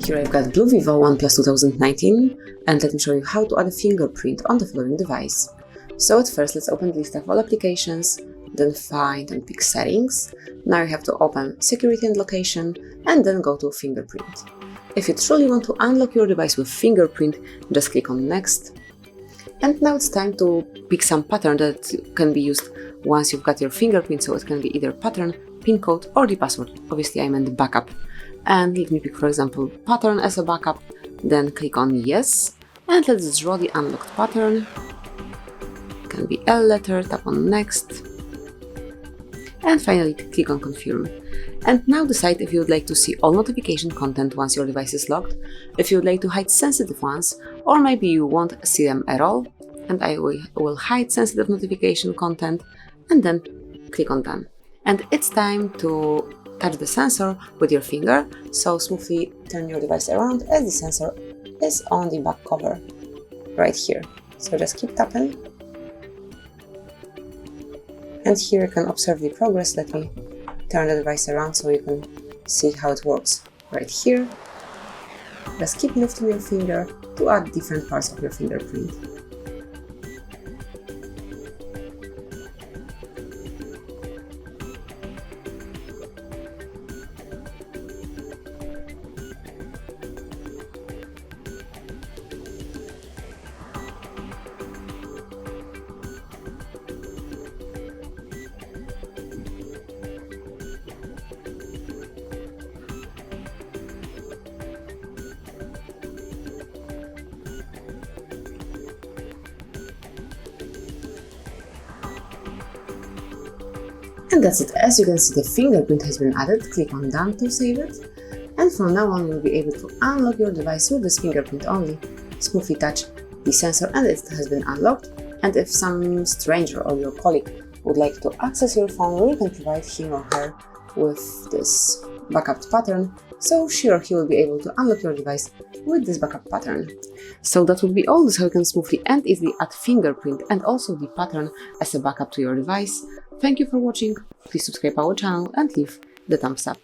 Here I've got BLU Vivo One Plus 2019, and let me show you how to add a fingerprint on the following device. So at first, let's open the list of all applications, then find and pick settings. Now you have to open security and location, and then go to fingerprint. If you truly want to unlock your device with fingerprint, just click on next. And now it's time to pick some pattern that can be used once you've got your fingerprint, so it can be either pattern, PIN code, or the password. Obviously I meant the backup. And let me pick, for example, pattern as a backup, then click on yes, and let's draw the unlocked pattern. It can be L letter, tap on next, and finally click on confirm. And now decide if you would like to see all notification content once your device is locked, if you would like to hide sensitive ones, or maybe you won't see them at all, and I will hide sensitive notification content, and then click on done. And it's time to touch the sensor with your finger, so smoothly turn your device around as the sensor is on the back cover, right here. So just keep tapping. And here you can observe the progress. Let me turn the device around so you can see how it works. Right here. Just keep lifting your finger to add different parts of your fingerprint. And that's it. As you can see, the fingerprint has been added. Click on done to save it. And from now on, you'll be able to unlock your device with this fingerprint only. Smoothly touch the sensor and it has been unlocked. And if some stranger or your colleague would like to access your phone, you can provide him or her with this backup pattern. So sure, he will be able to unlock your device with this backup pattern. So that would be all. This is how you can smoothly and easily add fingerprint and also the pattern as a backup to your device. Thank you for watching. Please subscribe our channel and leave the thumbs up.